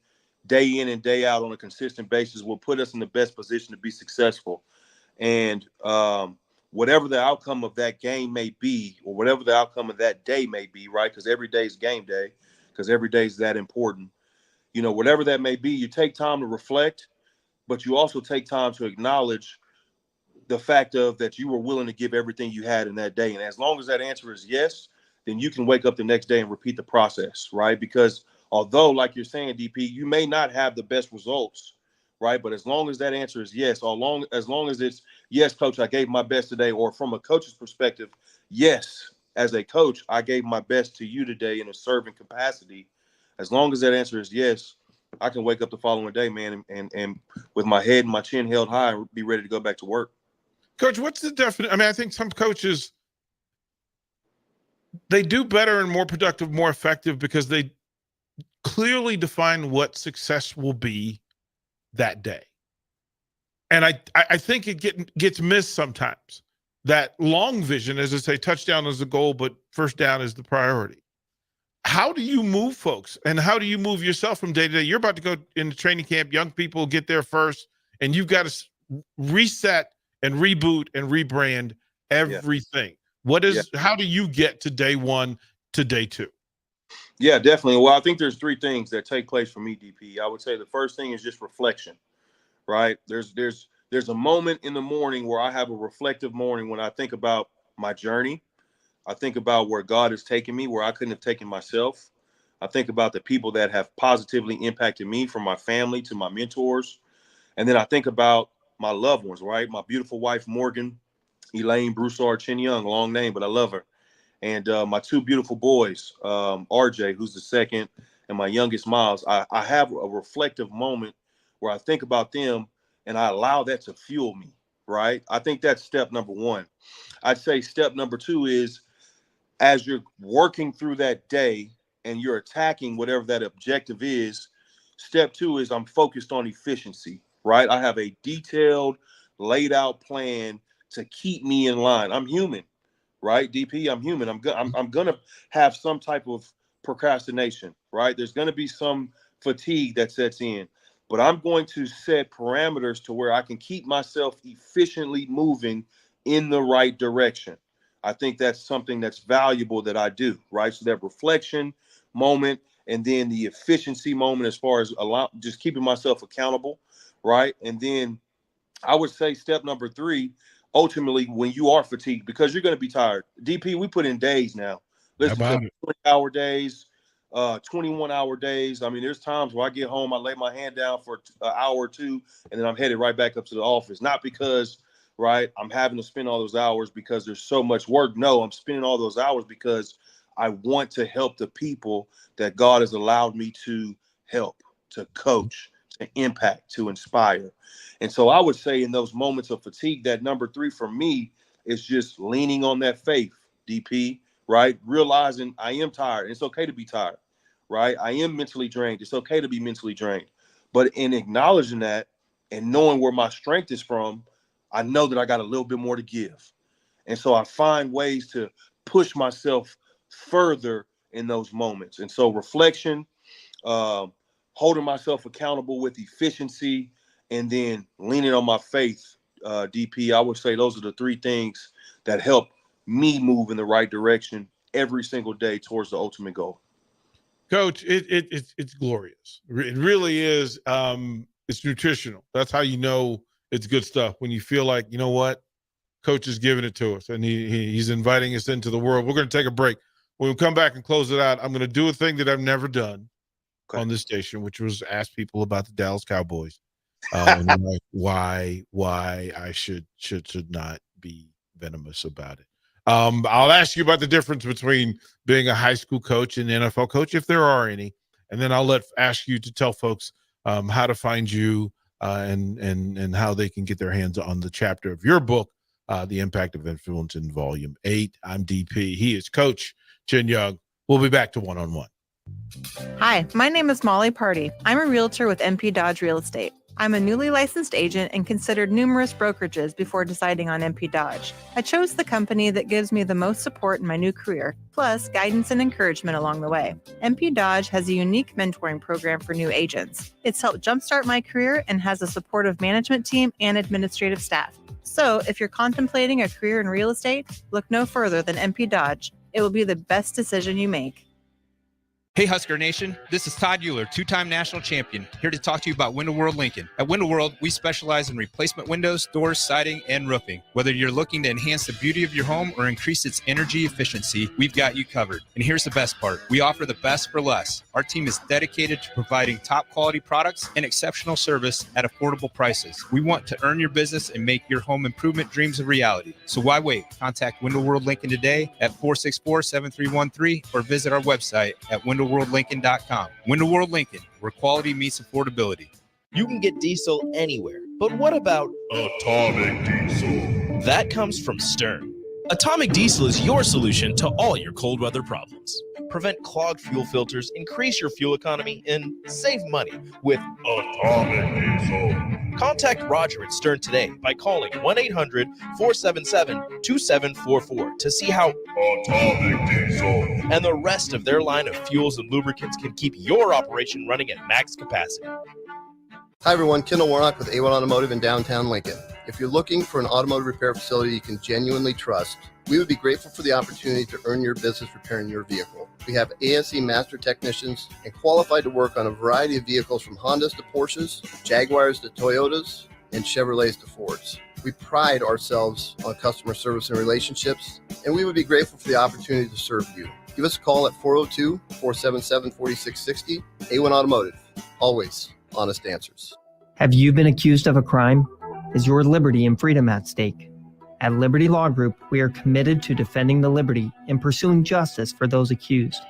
and day out on a consistent basis will put us in the best position to be successful. And whatever the outcome of that game may be, or whatever the outcome of that day may be, right? Because every day is game day, because every day is that important. Whatever that may be, you take time to reflect, but you also take time to acknowledge the fact of that you were willing to give everything you had in that day. And as long as that answer is yes, then you can wake up the next day and repeat the process, right? Because although, like you're saying, DP, you may not have the best results, right? But as long as that answer is yes, as long as it's yes, coach, I gave my best today, or from a coach's perspective, yes, as a coach, I gave my best to you today in a serving capacity. As long as that answer is yes, I can wake up the following day, man, and with my head and my chin held high and be ready to go back to work. Coach, what's the definition? I mean, I think some coaches, they do better and more productive, more effective because they clearly define what success will be that day. And I think it gets missed sometimes. That long vision, as I say, touchdown is the goal, but first down is the priority. How do you move folks, and how do you move yourself from day to day? You're about to go into training camp. Young people get there first, and you've got to reset and reboot and rebrand everything. How do you get to day one to day two? Yeah, definitely. Well, I think there's three things that take place for me, DP. I would say the first thing is just reflection, right? There's a moment in the morning where I have a reflective morning when I think about my journey. I think about where God has taken me, where I couldn't have taken myself. I think about the people that have positively impacted me, from my family to my mentors. And then I think about my loved ones, right? My beautiful wife, Morgan Elaine Broussard Chinyoung, long name, but I love her. And my two beautiful boys, RJ, who's the second, and my youngest, Miles. I have a reflective moment where I think about them and I allow that to fuel me, right? I think that's step number one. I'd say step number two is, as you're working through that day and you're attacking whatever that objective is, step two is I'm focused on efficiency, right? I have a detailed, laid out plan to keep me in line. I'm human. right? DP, I'm human. I'm going to have some type of procrastination, right? There's going to be some fatigue that sets in, but I'm going to set parameters to where I can keep myself efficiently moving in the right direction. I think that's something that's valuable that I do, right? So that reflection moment, and then the efficiency moment as far as just keeping myself accountable, right? And then I would say step number 3, ultimately, when you are fatigued, because you're going to be tired. DP, we put in days now. Listen to 20-hour days, 21-hour days. I mean, there's times where I get home, I lay my hand down for an hour or two, and then I'm headed right back up to the office. Not because, right, I'm having to spend all those hours because there's so much work. No, I'm spending all those hours because I want to help the people that God has allowed me to help, to coach, to impact, to inspire. And so I would say in those moments of fatigue, that number 3 for me is just leaning on that faith, DP, right? Realizing I am tired. It's okay to be tired, right? I am mentally drained. It's okay to be mentally drained. But in acknowledging that and knowing where my strength is from, I know that I got a little bit more to give. And so I find ways to push myself further in those moments. And so reflection, holding myself accountable with efficiency, and then leaning on my faith, DP, I would say those are the 3 things that help me move in the right direction every single day towards the ultimate goal. Coach, it's glorious. It really is. It's nutritional. That's how you know it's good stuff. When you feel like, you know what, Coach is giving it to us, and he's inviting us into the world. We're going to take a break. When we come back and close it out, I'm going to do a thing that I've never done on this station, which was ask people about the Dallas Cowboys. And like why I should not be venomous about it. I'll ask you about the difference between being a high school coach and an NFL coach, if there are any, and then I'll ask you to tell folks how to find you and how they can get their hands on the chapter of your book, The Impact of Influence in Volume 8. I'm DP. He is Coach Chinyoung. We'll be back to one-on-one. Hi, my name is Molly Party. I'm a realtor with MP Dodge Real Estate. I'm a newly licensed agent and considered numerous brokerages before deciding on MP Dodge. I chose the company that gives me the most support in my new career, plus guidance and encouragement along the way. MP Dodge has a unique mentoring program for new agents. It's helped jumpstart my career and has a supportive management team and administrative staff. So if you're contemplating a career in real estate, look no further than MP Dodge. It will be the best decision you make. Hey Husker Nation, this is Todd Euler, 2-time national champion, here to talk to you about Window World Lincoln. At Window World, we specialize in replacement windows, doors, siding, and roofing. Whether you're looking to enhance the beauty of your home or increase its energy efficiency, we've got you covered. And here's the best part. We offer the best for less. Our team is dedicated to providing top quality products and exceptional service at affordable prices. We want to earn your business and make your home improvement dreams a reality. So why wait? Contact Window World Lincoln today at 464-7313 or visit our website at WindowWorldLincoln.com. Window World Lincoln, where quality meets affordability. You can get diesel anywhere, but what about Atomic Diesel? That comes from Stern. Atomic Diesel is your solution to all your cold weather problems. Prevent clogged fuel filters, increase your fuel economy, and save money with Atomic Diesel. Contact Roger at Stern today by calling 1-800-477-2744 to see how Atomic Diesel and the rest of their line of fuels and lubricants can keep your operation running at max capacity. Hi everyone, Kendall Warnock with A1 Automotive in downtown Lincoln. If you're looking for an automotive repair facility you can genuinely trust, we would be grateful for the opportunity to earn your business repairing your vehicle. We have ASE master technicians and qualified to work on a variety of vehicles from Hondas to Porsches, Jaguars to Toyotas, and Chevrolets to Fords. We pride ourselves on customer service and relationships, and we would be grateful for the opportunity to serve you. Give us a call at 402-477-4660. A1 Automotive, always honest answers. Have you been accused of a crime? Is your liberty and freedom at stake? At Liberty Law Group, we are committed to defending the liberty and pursuing justice for those accused.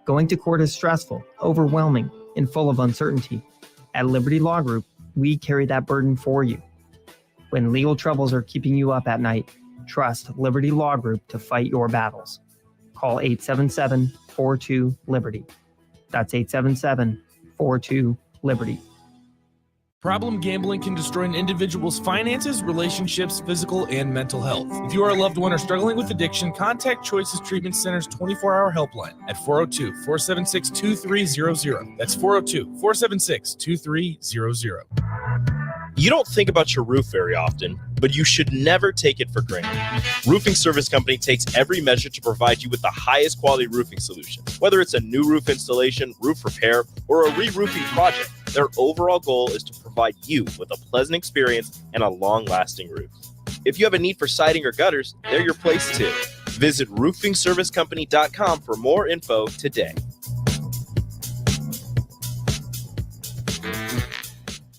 Going to court is stressful, overwhelming, and full of uncertainty. At Liberty Law Group, we carry that burden for you. When legal troubles are keeping you up at night, trust Liberty Law Group to fight your battles. Call 877-42-LIBERTY. That's 877-42-LIBERTY. Problem gambling can destroy an individual's finances, relationships, physical, and mental health. If you are a loved one or struggling with addiction, contact Choices Treatment Center's 24-hour helpline at 402-476-2300. That's 402-476-2300. You don't think about your roof very often, but you should never take it for granted. Roofing Service Company takes every measure to provide you with the highest quality roofing solution. Whether it's a new roof installation, roof repair, or a re-roofing project, their overall goal is to provide you with a pleasant experience and a long-lasting roof. If you have a need for siding or gutters, they're your place too. Visit roofingservicecompany.com for more info today.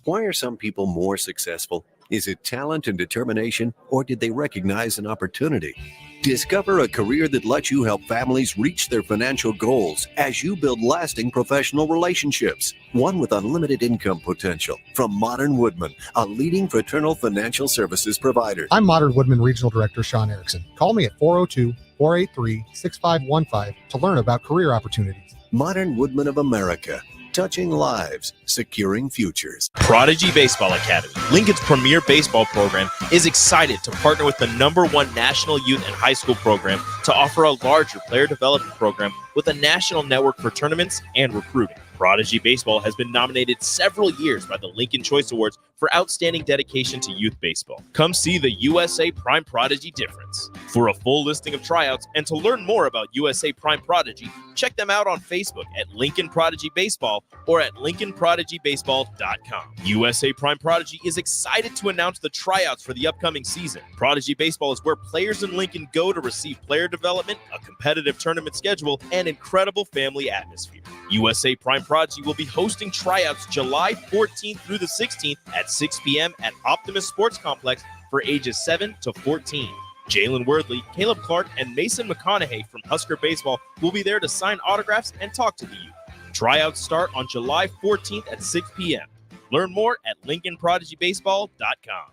Why are some people more successful? Is it talent and determination, or did they recognize an opportunity? Discover a career that lets you help families reach their financial goals as you build lasting professional relationships. One with unlimited income potential. From Modern Woodman, a leading fraternal financial services provider. I'm Modern Woodman Regional Director Sean Erickson. Call me at 402-483-6515 to learn about career opportunities. Modern Woodman of America. Touching lives, securing futures. Prodigy Baseball Academy, Lincoln's premier baseball program, is excited to partner with the #1 national youth and high school program to offer a larger player development program with a national network for tournaments and recruiting. Prodigy Baseball has been nominated several years by the Lincoln Choice Awards for outstanding dedication to youth baseball. Come see the USA Prime Prodigy difference. For a full listing of tryouts and to learn more about USA Prime Prodigy, check them out on Facebook at Lincoln Prodigy Baseball or at LincolnProdigyBaseball.com. USA Prime Prodigy is excited to announce the tryouts for the upcoming season. Prodigy Baseball is where players in Lincoln go to receive player development, a competitive tournament schedule, and incredible family atmosphere. USA Prime Prodigy will be hosting tryouts July 14th through the 16th at 6 p.m. at Optimus Sports Complex for ages 7 to 14. Jalen Wordley, Caleb Clark, and Mason McConaughey from Husker Baseball will be there to sign autographs and talk to the youth. Tryouts start on July 14th at 6 p.m. Learn more at LincolnProdigyBaseball.com.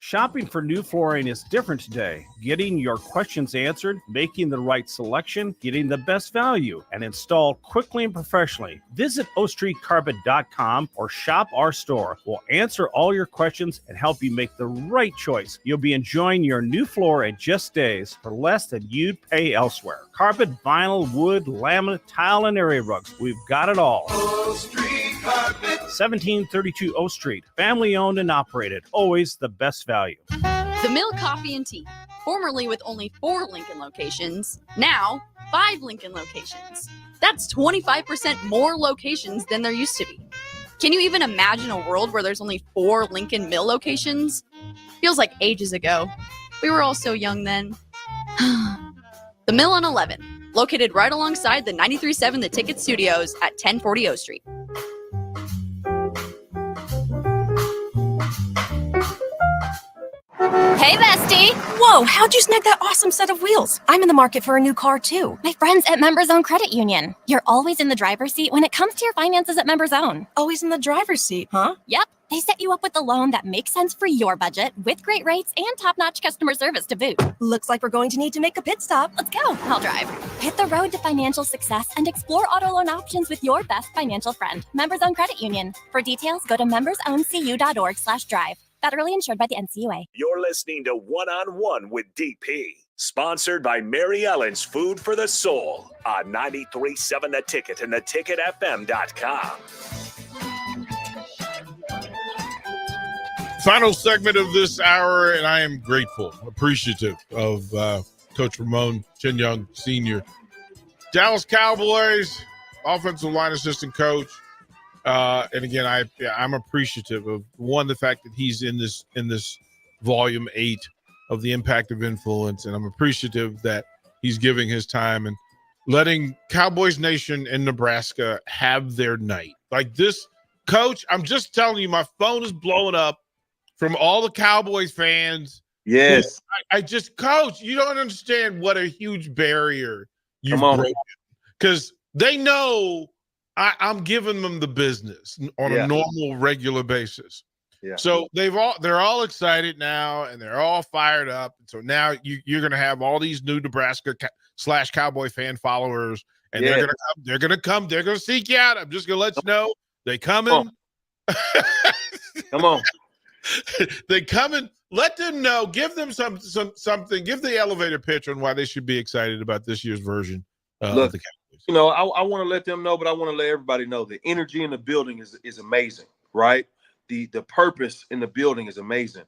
Shopping for new flooring is different today. Getting your questions answered, making the right selection, getting the best value, and installed quickly and professionally. Visit ostreetcarpet.com or shop our store. We'll answer all your questions and help you make the right choice. You'll be enjoying your new floor in just days for less than you'd pay elsewhere. Carpet, vinyl, wood, laminate, tile, and area rugs. We've got it all. O Street Carpet. 1732 O Street. Family owned and operated. Always the best value. The Mill Coffee and Tea, formerly with only 4 Lincoln locations, now 5 Lincoln locations. That's 25% more locations than there used to be. Can you even imagine a world where there's only 4 Lincoln Mill locations? Feels like ages ago. We were all so young then. The Mill on 11, located right alongside the 93.7 The Ticket Studios at 1040 O Street. Hey, bestie! Whoa, how'd you snag that awesome set of wheels? I'm in the market for a new car, too. My friends at Members Own Credit Union. You're always in the driver's seat when it comes to your finances at Members Own. Always in the driver's seat, huh? Yep. They set you up with a loan that makes sense for your budget with great rates and top-notch customer service to boot. Looks like we're going to need to make a pit stop. Let's go. I'll drive. Hit the road to financial success and explore auto loan options with your best financial friend, Members Own Credit Union. For details, go to membersowncu.org/drive. Federally insured by the NCUA. You're listening to One on One with DP, sponsored by Mary Ellen's Food for the Soul on 93.7 The Ticket and theticketfm.com. Final segment of this hour, and I am grateful, appreciative of Coach Ramon Chinyoung, Sr. Dallas Cowboys, offensive line assistant coach. And again, I'm appreciative of the fact that he's in this volume 8 of the impact of influence, and I'm appreciative that he's giving his time and letting Cowboys Nation in Nebraska have their night. Like this, Coach, I'm just telling you, my phone is blowing up from all the Cowboys fans. Yes, I just, Coach, you don't understand what a huge barrier you've broken, because they know. I'm giving them the business on a normal, regular basis. Yeah. So they're all excited now, and they're all fired up. So now you're going to have all these new Nebraska / Cowboy fan followers, and they're going to come. They're going to seek you out. I'm just going to let you know they coming. Come on. They come and let them know. Give them something. Give the elevator pitch on why they should be excited about this year's version of the Cowboys. You know, I want to let them know, but I want to let everybody know the energy in the building is amazing, right? The purpose in the building is amazing.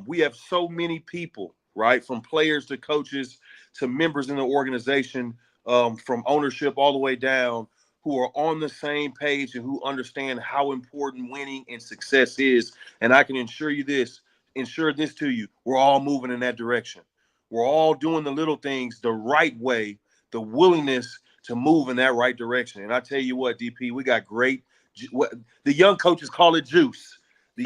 We have so many people, right, from players to coaches to members in the organization, from ownership all the way down, who are on the same page and who understand how important winning and success is. And I can ensure this to you, we're all moving in that direction. We're all doing the little things the right way, the willingness to move in that right direction. And I tell you what, DP, we got great, the young coaches call it juice. The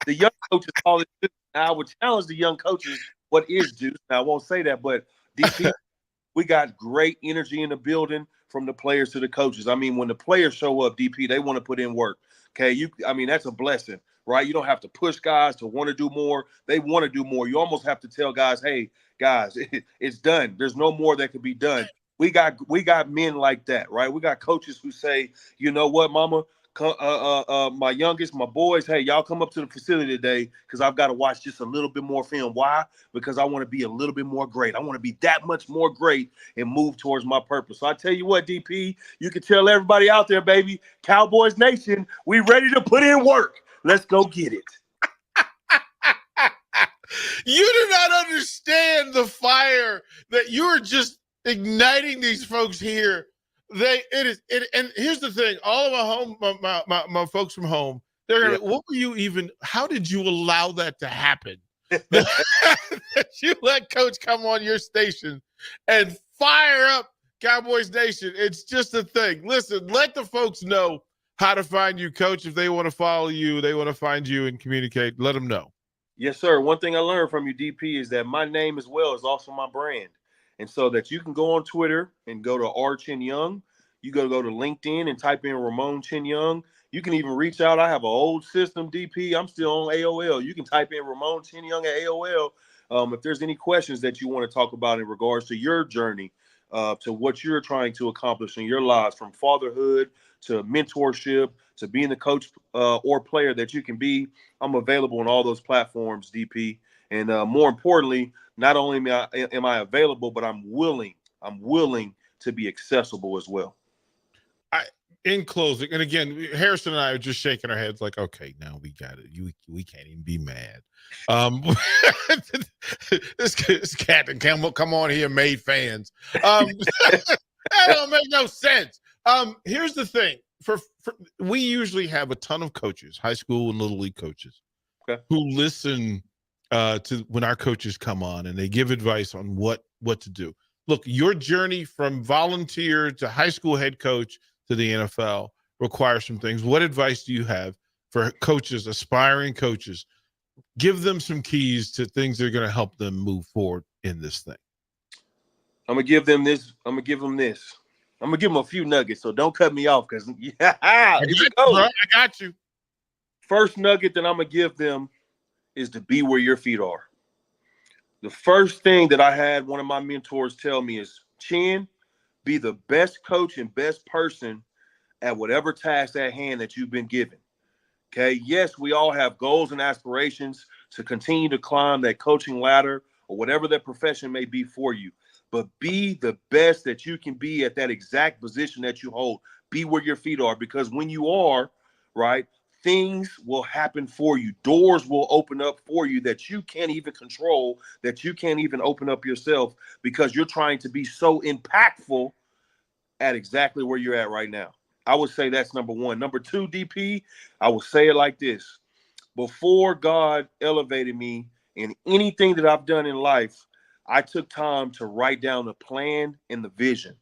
young coaches call it juice. Now, I would challenge the young coaches, what is juice? Now, I won't say that, but DP, we got great energy in the building from the players to the coaches. I mean, when the players show up, DP, they want to put in work. Okay, that's a blessing, right? You don't have to push guys to want to do more. They want to do more. You almost have to tell guys, hey, guys, it's done. There's no more that could be done. We got men like that, right? We got coaches who say, you know what, mama, my youngest, my boys, hey, y'all come up to the facility today because I've got to watch just a little bit more film. Why? Because I want to be a little bit more great. I want to be that much more great and move towards my purpose. So I tell you what, DP, you can tell everybody out there, baby, Cowboys Nation, we ready to put in work. Let's go get it. You do not understand the fire that you're just igniting these folks here. And here's the thing: all of my folks from home, they're gonna. What were you even? How did you allow that to happen? That you let Coach come on your station and fire up Cowboys Nation. It's just a thing. Listen, let the folks know how to find you, Coach. If they want to follow you, they want to find you and communicate. Let them know. Yes, sir. One thing I learned from you, DP, is that my name as well is also my brand. And so that you can go on Twitter and go to R. Chinyoung. You go to LinkedIn and type in Ramon Chinyoung. You can even reach out. I have an old system, DP. I'm still on AOL. You can type in Ramon Chinyoung at AOL. If there's any questions that you want to talk about in regards to your journey, to what you're trying to accomplish in your lives, from fatherhood to mentorship to being the coach or player that you can be, I'm available on all those platforms, DP. And more importantly, not only am I available, but I'm willing to be accessible as well. In closing, and again, Harrison and I are just shaking our heads like, okay, now we got it. We can't even be mad. This cat can come on here, made fans. That don't make no sense. Here's the thing: we usually have a ton of coaches, high school and little league coaches, who listen to when our coaches come on and they give advice on what to do. Look, your journey from volunteer to high school head coach to the NFL requires some things. What advice do you have for coaches, aspiring coaches? Give them some keys to things that are going to help them move forward in this thing. I'm going to give them this. I'm going to give them this. I'm going to give them a few nuggets, so don't cut me off because, I got you. First nugget that I'm going to give them is to be where your feet are. The first thing that I had one of my mentors tell me is, Chin, be the best coach and best person at whatever task at hand that you've been given. Okay, yes, we all have goals and aspirations to continue to climb that coaching ladder or whatever that profession may be for you. But be the best that you can be at that exact position that you hold. Be where your feet are, because when you are, right, things will happen for you. Doors will open up for you that you can't even control, that you can't even open up yourself, because you're trying to be so impactful at exactly where you're at right now. I would say that's number one. Number two, DP, I would say it like this. Before God elevated me in anything that I've done in life, I took time to write down the plan and the vision,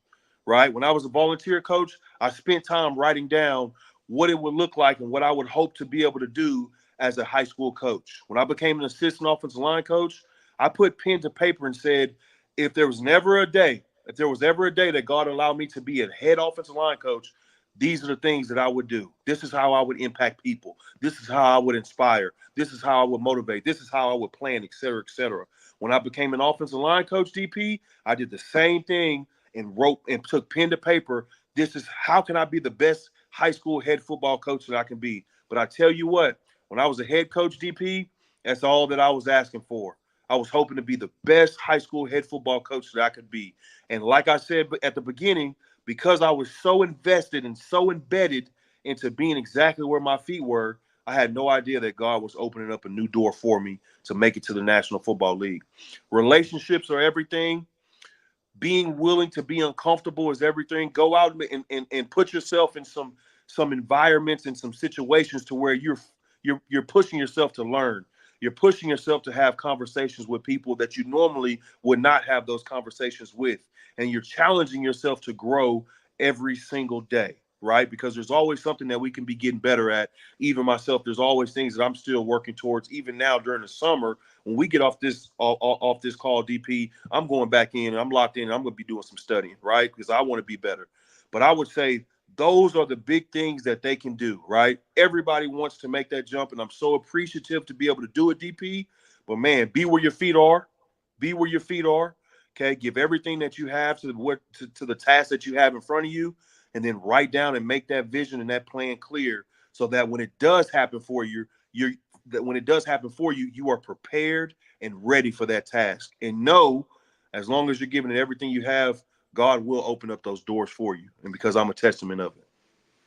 right? When I was a volunteer coach, I spent time writing down what it would look like and what I would hope to be able to do as a high school coach. When I became an assistant offensive line coach, I put pen to paper and said, if there was ever a day that God allowed me to be a head offensive line coach, these are the things that I would do. This is how I would impact people. This is how I would inspire. This is how I would motivate. This is how I would plan, et cetera, et cetera. When I became an offensive line coach, DP, I did the same thing and wrote and took pen to paper. This is how can I be the best high school head football coach that I can be? But I tell you what, when I was a head coach, DP, that's all that I was asking for. I was hoping to be the best high school head football coach that I could be. And like I said at the beginning, because I was so invested and so embedded into being exactly where my feet were, I had no idea that God was opening up a new door for me to make it to the National Football League. Relationships are everything. Being willing to be uncomfortable is everything. Go out and put yourself in some environments and some situations to where you're pushing yourself to learn. You're pushing yourself to have conversations with people that you normally would not have those conversations with. And you're challenging yourself to grow every single day, right? Because there's always something that we can be getting better at. Even myself, there's always things that I'm still working towards. Even now during the summer, when we get off this call, DP, I'm going back in and I'm locked in and I'm going to be doing some studying, right? Because I want to be better. But I would say those are the big things that they can do, right? Everybody wants to make that jump, and I'm so appreciative to be able to do it, DP. But, man, be where your feet are. Be where your feet are, okay? Give everything that you have to the task that you have in front of you, and then write down and make that vision and that plan clear so that when it does happen for you, you are prepared and ready for that task. And know, as long as you're giving it everything you have, God will open up those doors for you. And because I'm a testament of it.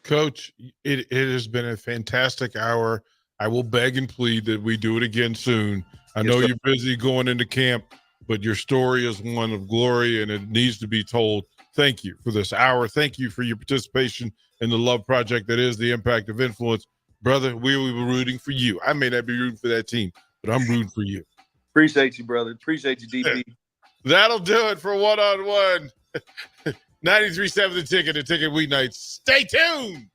Coach, it has been a fantastic hour. I will beg and plead that we do it again soon. I know you're busy going into camp, but your story is one of glory and it needs to be told. Thank you for this hour. Thank you for your participation in the love project that is the Impact of Influence. Brother, we will be rooting for you. I may not be rooting for that team, but I'm rooting for you. Appreciate you, brother. Appreciate you, DP. That'll do it for one-on-one. 93.7 The Ticket and Ticket Weeknights. Stay tuned.